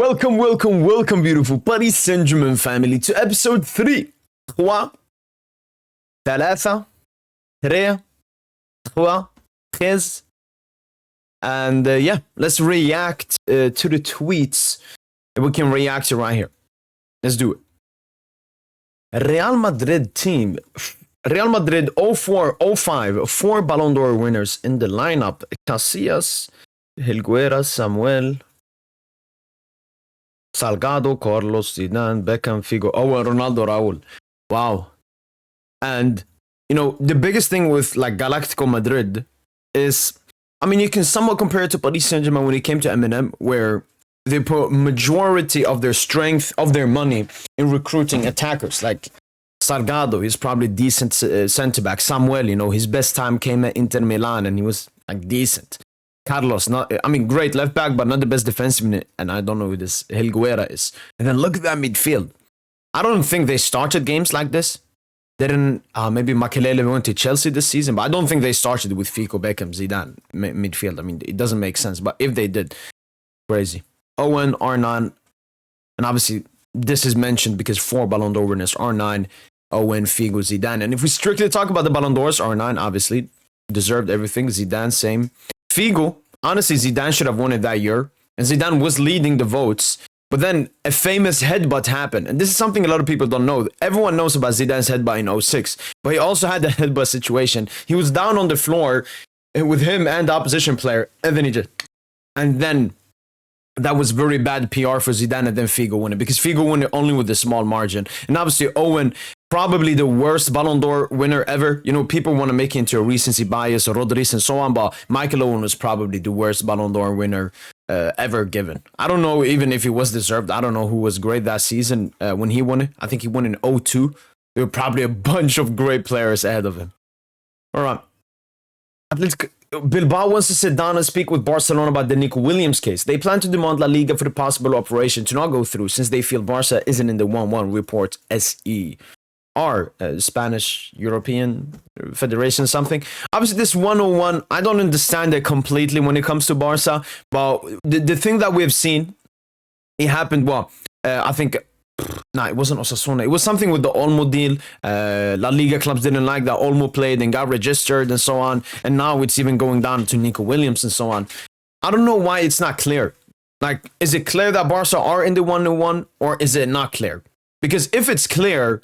Welcome, beautiful Paris Saint-Germain family, to episode 3. 3, 13. And yeah, let's react to the tweets that we can react to right here. Let's do it. Real Madrid team. Real Madrid 04-05, 4 Ballon d'Or winners in the lineup. Casillas, Higuera, Samuel, Salgado, Carlos, Zidane, Beckham, Figo, and Ronaldo, Raul. Wow. And, you know, the biggest thing with, like, Galactico Madrid is, I mean, you can somewhat compare it to Paris Saint-Germain when it came to Eminem, where they put majority of their strength, of their money, in recruiting attackers. Like, Salgado, he's probably decent centre-back. Samuel, you know, his best time came at Inter Milan, and he was, like, decent. Carlos, great left back, but not the best defenseman, and I don't know who this Higuera is. And then look at that midfield. I don't think they started games like this. They didn't, maybe Makelele went to Chelsea this season, but I don't think they started with Figo, Beckham, Zidane midfield. I mean, it doesn't make sense, but if they did, crazy. Owen, R9, and obviously this is mentioned because 4 Ballon d'Or winners, R9, Owen, Figo, Zidane. And if we strictly talk about the Ballon d'Ors, R9 obviously deserved everything. Zidane, same. Figo, honestly, Zidane should have won it that year. And Zidane was leading the votes. But then a famous headbutt happened. And this is something a lot of people don't know. Everyone knows about Zidane's headbutt in 06. But he also had the headbutt situation. He was down on the floor with him and the opposition player. And then that was very bad PR for Zidane, and then Figo won it. Because Figo won it only with a small margin. And obviously Owen, probably the worst Ballon d'Or winner ever. You know, people want to make it into a recency bias or Rodriguez and so on, but Michael Owen was probably the worst Ballon d'Or winner ever given. I don't know even if he was deserved. I don't know who was great that season when he won it. I think he won in 02. There were probably a bunch of great players ahead of him. All right. Bilbao wants to sit down and speak with Barcelona about the Nico Williams case. They plan to demand La Liga for the possible operation to not go through, since they feel Barca isn't in the 1-1 report SER, Spanish European Federation something. Obviously this 101, I don't understand it completely when it comes to Barca, but the thing that we've seen, it happened, I think, it wasn't Osasuna. It was something with the Olmo deal. La Liga clubs didn't like that Olmo played and got registered and so on. And now it's even going down to Nico Williams and so on. I don't know why it's not clear. Like, is it clear that Barca are in the 1-1 or is it not clear? Because if it's clear,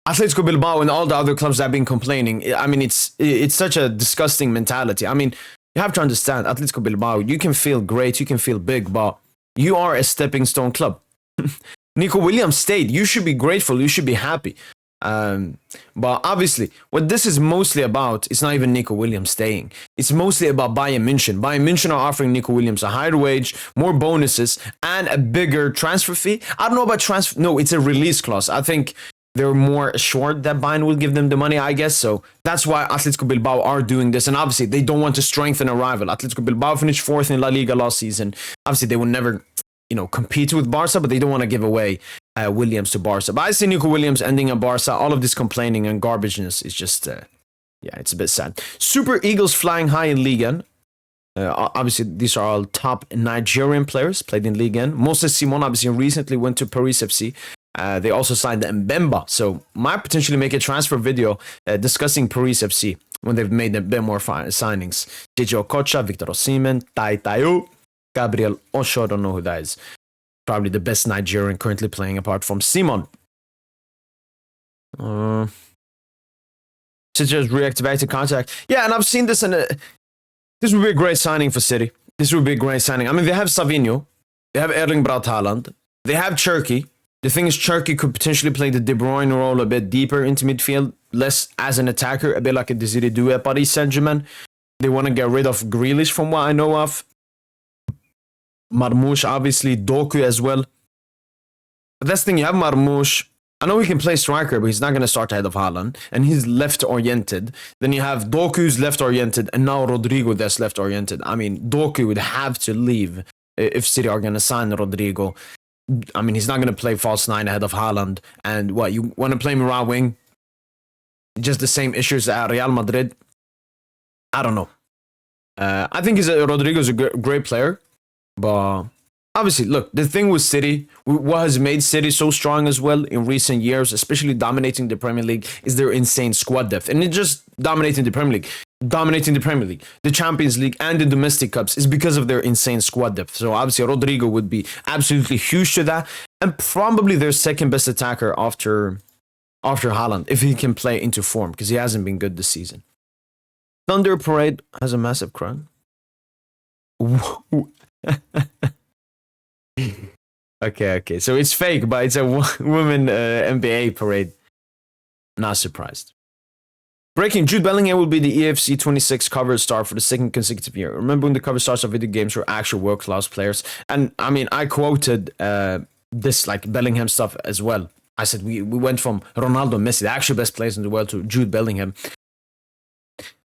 Atletico Bilbao and all the other clubs that have been complaining, I mean, it's such a disgusting mentality. I mean, you have to understand, Atletico Bilbao, you can feel great, you can feel big, but you are a stepping stone club. Nico Williams stayed. You should be grateful. You should be happy. But obviously, what this is mostly about, it's not even Nico Williams staying. It's mostly about Bayern Munich. Bayern Munich are offering Nico Williams a higher wage, more bonuses, and a bigger transfer fee. I don't know about transfer. No, it's a release clause. I think they're more assured that Bayern will give them the money, I guess. So that's why Atletico Bilbao are doing this. And obviously, they don't want to strengthen a rival. Atletico Bilbao finished 4th in La Liga last season. Obviously, they will never, you know, compete with Barca, but they don't want to give away Williams to Barca. But I see Nico Williams ending at Barca. All of this complaining and garbageness is just, it's a bit sad. Super Eagles flying high in Ligue. Obviously, these are all top Nigerian players played in Ligue. Moses Simon obviously recently went to Paris FC. They also signed Mbemba, so might potentially make a transfer video discussing Paris FC when they've made a bit more signings. JJ Okocha, Victor Osimhen, Taitayu, Gabriel Osho, I don't know who that is. Probably the best Nigerian currently playing apart from Simon. Just reactivated contract. Yeah, and I've seen this, and this would be a great signing for City. This would be a great signing. I mean, they have Savinho, they have Erling Braut Haaland, they have Cherki. The thing is, Cherki could potentially play the De Bruyne role a bit deeper into midfield, less as an attacker, a bit like a Desiree Doué at Paris Saint-Germain. They want to get rid of Grealish from what I know of. Marmoush, obviously, Doku as well. But that's the thing, you have Marmoush. I know he can play striker, but he's not going to start ahead of Haaland. And he's left-oriented. Then you have Doku's left-oriented, and now Rodrigo that's left-oriented. I mean, Doku would have to leave if City are going to sign Rodrigo. I mean, he's not going to play false 9 ahead of Haaland. And what, you want to play him right wing? Just the same issues at Real Madrid? I don't know. I think Rodrigo's a great player. But obviously, look, the thing with City, what has made City so strong as well in recent years, especially dominating the Premier League, is their insane squad depth. And it just dominating the Premier League. Dominating the Premier League, the Champions League, and the domestic cups is because of their insane squad depth. So obviously, Rodrigo would be absolutely huge to that, and probably their second best attacker after Haaland, if he can play into form, because he hasn't been good this season. Thunder Parade has a massive crown. Okay. So it's fake, but it's a women NBA parade. Not surprised. Breaking, Jude Bellingham will be the EFC 26 cover star for the second consecutive year. Remember when the cover stars of video games were actual world-class players? And I mean, I quoted this like Bellingham stuff as well. I said we went from Ronaldo and Messi, the actual best players in the world, to Jude Bellingham.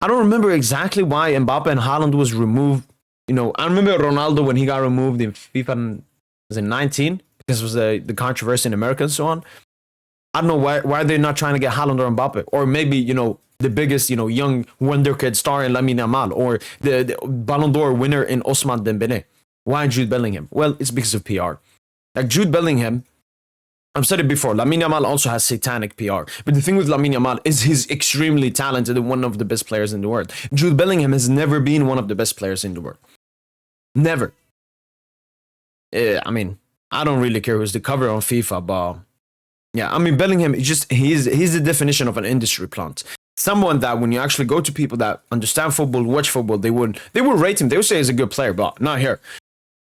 I don't remember exactly why Mbappe and Haaland was removed. You know, I remember Ronaldo when he got removed in FIFA, was it 19? Because it was the controversy in America and so on. I don't know why they're not trying to get Haaland or Mbappe. Or maybe, you know, the biggest, you know, young wonder kid star in Lamine Yamal, or the Ballon d'Or winner in Ousmane Dembélé. Why Jude Bellingham? Well, it's because of PR. Like Jude Bellingham, I've said it before, Lamine Yamal also has satanic PR. But the thing with Lamine Yamal is he's extremely talented and one of the best players in the world. Jude Bellingham has never been one of the best players in the world. Never. I mean, I don't really care who's the cover on FIFA, but yeah, I mean, Bellingham, he's the definition of an industry plant. Someone that when you actually go to people that understand football, watch football, they would rate him. They would say he's a good player, but not here.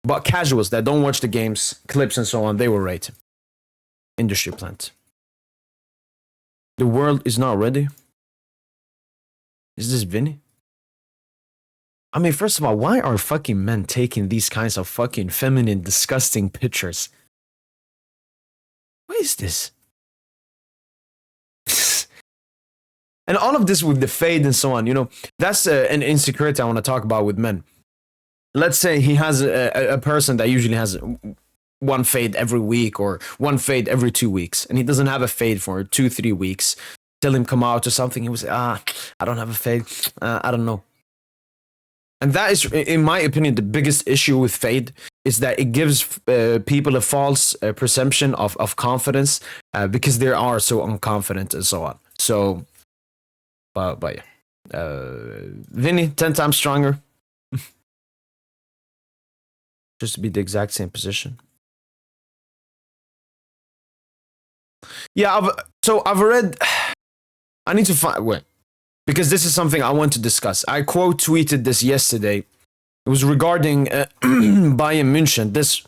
But casuals that don't watch the games, clips and so on, they will rate him. Industry plant. The world is not ready. Is this Vinny? I mean, first of all, why are fucking men taking these kinds of fucking feminine, disgusting pictures? What is this? And all of this with the fade and so on, you know, that's an insecurity I want to talk about with men. Let's say he has a person that usually has one fade every week or one fade every 2 weeks, and he doesn't have a fade for 2-3 weeks. Tell him come out or something, he will say, I don't have a fade, I don't know. And that is, in my opinion, the biggest issue with fade is that it gives people a false perception of confidence because they are so unconfident and so on. So, but yeah. Vinny, 10 times stronger. Just to be the exact same position. Yeah, I've read. I need to find. Wait. Because this is something I want to discuss. I quote tweeted this yesterday. It was regarding Bayern Munich. This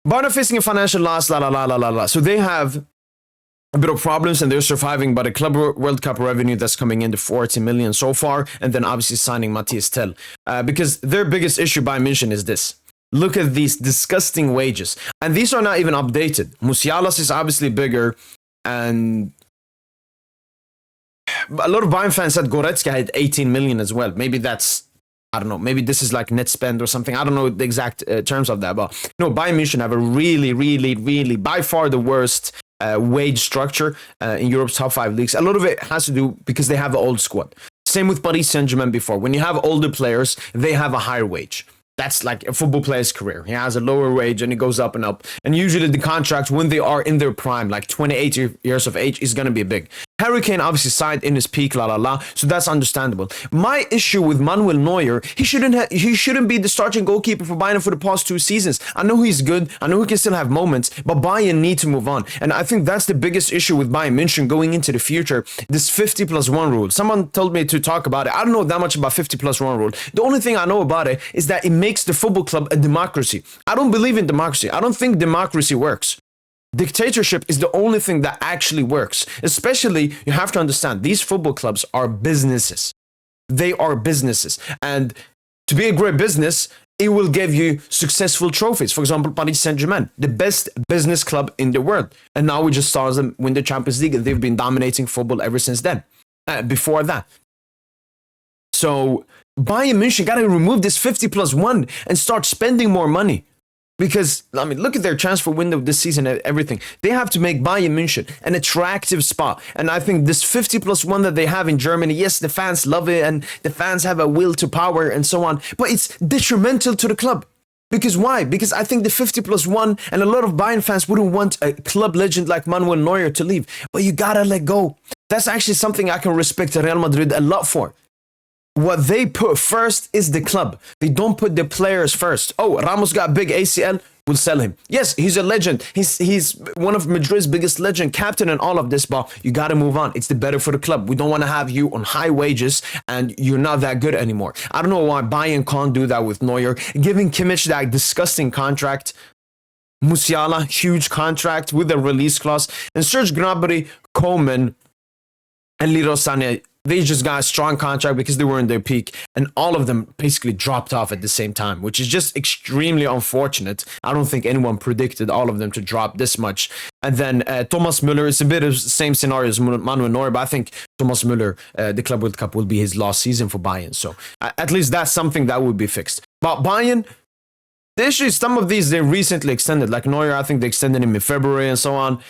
Bayern are facing a financial loss. So they have a bit of problems and they're surviving by the Club World Cup revenue that's coming in to 40 million so far, and then obviously signing Matthias Tell. Because their biggest issue Bayern Munich is this. Look at these disgusting wages. And these are not even updated. Musiala's is obviously bigger, and a lot of Bayern fans said Goretzka had 18 million as well. Maybe that's, I don't know, maybe this is like net spend or something. I don't know the exact terms of that, but no, Bayern Munich have a really, by far the worst wage structure in Europe's top 5 leagues. A lot of it has to do because they have an old squad. Same with Paris Saint-Germain before. When you have older players, they have a higher wage. That's like a football player's career. He has a lower wage and it goes up and up. And usually the contract, when they are in their prime, like 28 years of age, is going to be big. Harry Kane obviously signed in his peak, so that's understandable. My issue with Manuel Neuer, he shouldn't be the starting goalkeeper for Bayern for the past 2 seasons. I know he's good, I know he can still have moments, but Bayern need to move on. And I think that's the biggest issue with Bayern Munich going into the future, this 50+1 rule. Someone told me to talk about it. I don't know that much about 50+1 rule. The only thing I know about it is that it makes the football club a democracy. I don't believe in democracy. I don't think democracy works. Dictatorship is the only thing that actually works. Especially, you have to understand, these football clubs are businesses. They are businesses. And to be a great business, it will give you successful trophies. For example, Paris Saint-Germain, the best business club in the world. And now we just saw them win the Champions League, and they've been dominating football ever since then. Before that. So, Bayern Munich got to remove this 50+1 and start spending more money. Because, I mean, look at their transfer window this season and everything. They have to make Bayern Munich an attractive spot. And I think this 50+1 that they have in Germany, yes, the fans love it and the fans have a will to power and so on. But it's detrimental to the club. Because why? Because I think the 50+1 and a lot of Bayern fans wouldn't want a club legend like Manuel Neuer to leave. But you gotta let go. That's actually something I can respect Real Madrid a lot for. What they put first is the club. They don't put the players first. Oh, Ramos got big ACL. We'll sell him. Yes, he's a legend. He's one of Madrid's biggest legend, captain and all of this, but you got to move on. It's the better for the club. We don't want to have you on high wages and you're not that good anymore. I don't know why Bayern can't do that with Neuer. Giving Kimmich that disgusting contract. Musiala, huge contract with a release clause. And Serge Gnabry, Coman, and Leroy Sané, they just got a strong contract because they were in their peak, and all of them basically dropped off at the same time, which is just extremely unfortunate. I don't think anyone predicted all of them to drop this much. And then Thomas Müller, it's a bit of the same scenario as Manuel Neuer, but I think Thomas Müller, the Club World Cup will be his last season for Bayern. So at least that's something that would be fixed. But Bayern, the issue is some of these they recently extended. Like Neuer, I think they extended him in February and so on.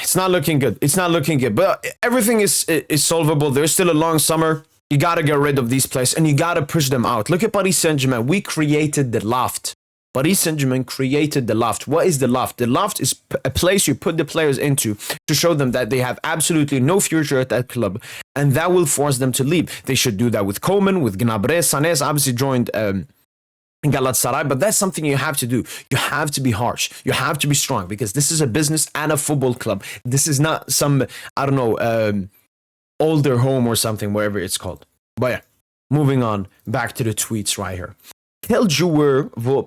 It's not looking good. It's not looking good. But everything is solvable. There's still a long summer. You got to get rid of these players and you got to push them out. Look at Paris Saint-Germain. We created the loft. Paris Saint-Germain created the loft. What is the loft? The loft is a place you put the players into to show them that they have absolutely no future at that club, and that will force them to leave. They should do that with Coman, with Gnabry. Sané obviously joined Galatasaray, but that's something you have to do. You have to be harsh. You have to be strong because this is a business and a football club. This is not some, I don't know, older home or something, wherever it's called. But yeah, moving on back to the tweets right here. Quel joueur vous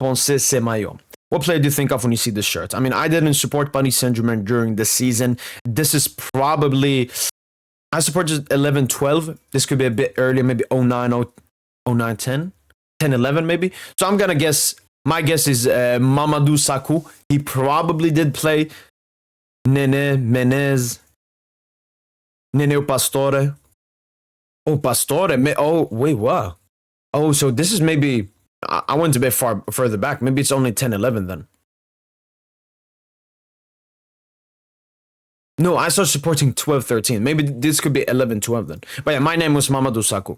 pensez c'est maillot? What player do you think of when you see this shirt? I mean, I didn't support Paris Saint-Germain during the season. This is probably, I supported 11-12. This could be a bit earlier, maybe 09-10. 10-11 maybe. So I'm gonna guess, my guess is Mamadou Sakho. He probably did play. Nene Menez, Nene Pastore. Oh, Pastore. Oh, wait, what? Oh, so this is maybe, I went a bit further back. Maybe it's only 10-11 then. No, I started supporting 12-13. Maybe this could be 11-12 then. But yeah, my name was Mamadou Sakho.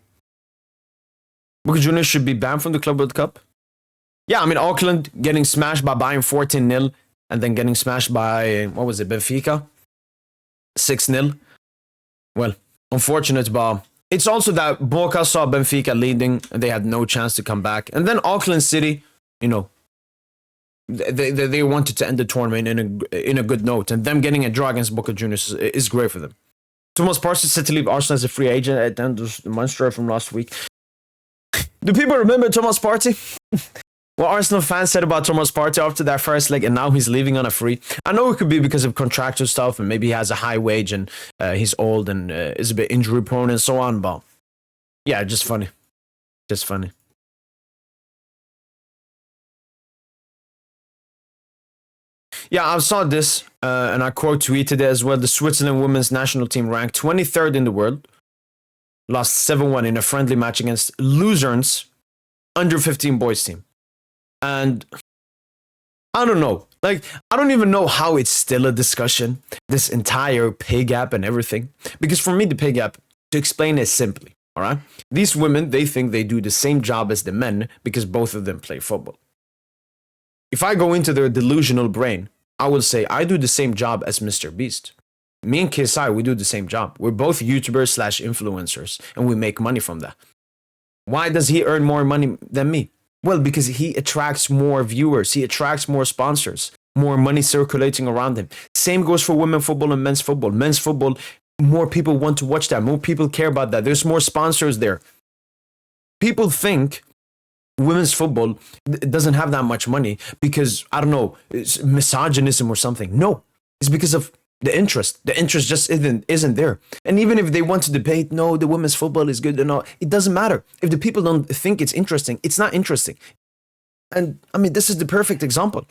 Boca Juniors should be banned from the Club World Cup. Yeah, I mean, Auckland getting smashed by Bayern 14-0 and then getting smashed by, what was it, Benfica? 6-0. Well, unfortunate, but it's also that Boca saw Benfica leading and they had no chance to come back. And then Auckland City, you know, they wanted to end the tournament in a good note. And them getting a draw against Boca Juniors is great for them. Thomas Partey said to leave Arsenal as a free agent at the end of the monster from last week. Do people remember Thomas Partey? What Arsenal fans said about Thomas Partey after that first leg, and now he's leaving on a free. I know it could be because of contractual stuff, and maybe he has a high wage, and he's old and is a bit injury prone and so on. But yeah, just funny, just funny. Yeah, I saw this, and I quote tweeted it as well. The Switzerland women's national team ranked 23rd in the world. Lost 7-1 in a friendly match against Luzern's under-15 boys team. And I don't know. Like, I don't even know how it's still a discussion, this entire pay gap and everything. Because for me, the pay gap, to explain it simply, all right? These women, they think they do the same job as the men because both of them play football. If I go into their delusional brain, I will say, I do the same job as Mr. Beast. Me and KSI, we do the same job. We're both YouTubers / influencers, and we make money from that. Why does he earn more money than me? Well, because he attracts more viewers. He attracts more sponsors, more money circulating around him. Same goes for women's football and men's football. Men's football, more people want to watch that. More people care about that. There's more sponsors there. People think women's football doesn't have that much money because, I don't know, it's misogynism or something. No, it's because of the interest just isn't there. And even if they want to debate, no, the women's football is good and all, it doesn't matter. If the people don't think it's interesting, it's not interesting. And I mean, this is the perfect example.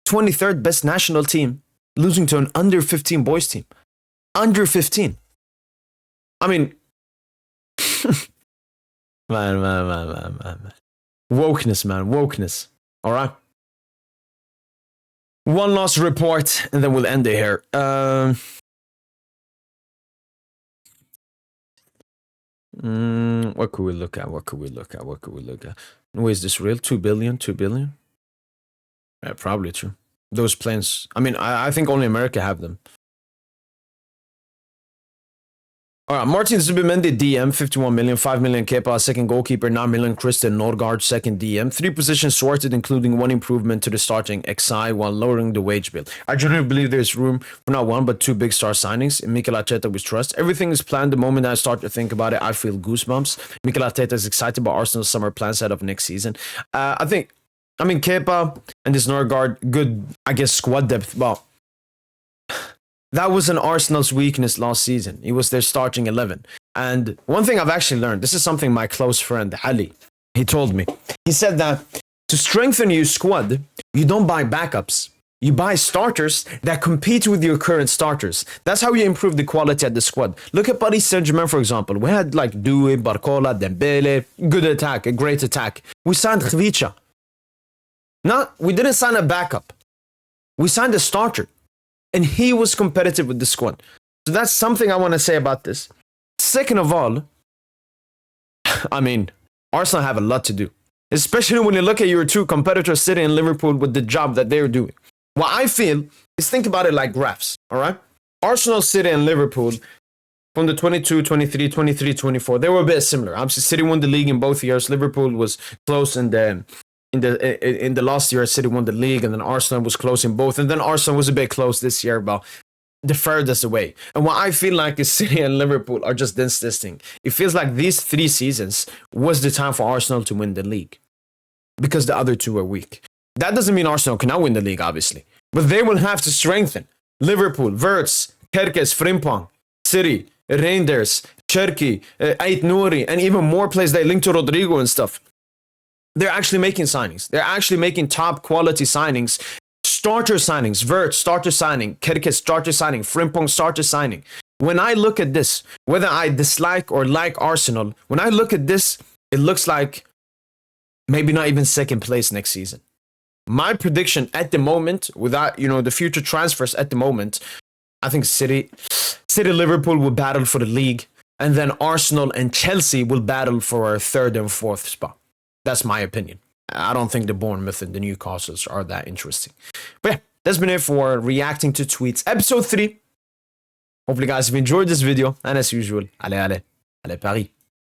23rd best national team losing to an under 15 boys team. Under 15. I mean, man. Wokeness, man, wokeness. All right. One last report, and then we'll end it here. What could we look at? What could we look at? What could we look at? Wait, is this real? 2 billion? 2 billion? Yeah, probably true. Those planes. I mean, I think only America have them. All right, Martin Zubimendi, DM, 51 million, 5 million Kepa, second goalkeeper, 9 million Christian Nordgaard, second DM, 3 positions sorted, including 1 improvement to the starting XI while lowering the wage bill. I genuinely believe there's room for not 1 but 2 big star signings. In Mikel Arteta we trust. Everything is planned. The moment I start to think about it, I feel goosebumps. Mikel Arteta is excited about Arsenal's summer plans ahead of next season. I mean, Kepa and this Nordgaard, good, I guess, squad depth, but that was an Arsenal's weakness last season. It was their starting 11. And one thing I've actually learned, this is something my close friend Ali, he told me. He said that to strengthen your squad, you don't buy backups. You buy starters that compete with your current starters. That's how you improve the quality of the squad. Look at Paris Saint-Germain, for example. We had like Doué, Barcola, Dembele, good attack, a great attack. We signed Khvicha. No, we didn't sign a backup. We signed a starter. And he was competitive with the squad. So that's something I want to say about this. Second of all, I mean, Arsenal have a lot to do. Especially when you look at your 2 competitors, City and Liverpool, with the job that they're doing. What I feel is, think about it like graphs, all right? Arsenal, City, and Liverpool from the 22, 23, 23, 24, they were a bit similar. Obviously, City won the league in both years. Liverpool was close in the last year. City won the league, and then Arsenal was close in both. And then Arsenal was a bit close this year, but the furthest away. And what I feel like is City and Liverpool are just this thing. It feels like these 3 seasons was the time for Arsenal to win the league because the other 2 were weak. That doesn't mean Arsenal cannot win the league, obviously, but they will have to strengthen. Liverpool, Wirtz, Kerkez, Frimpong, City, Reinders, Cherki, Ait Nouri, and even more players they link to Rodrigo and stuff. They're actually making signings. They're actually making top quality signings. Starter signings. Wirtz, starter signing. Kerkez, starter signing. Frimpong, starter signing. When I look at this, whether I dislike or like Arsenal, when I look at this, it looks like maybe not even second place next season. My prediction at the moment, without, the future transfers at the moment, I think City, Liverpool will battle for the league, and then Arsenal and Chelsea will battle for a 3rd and 4th spot. That's my opinion. I don't think the Bournemouth and the Newcastles are that interesting. But yeah, that's been it for reacting to tweets. Episode 3. Hopefully, guys, have enjoyed this video. And as usual, allez Paris.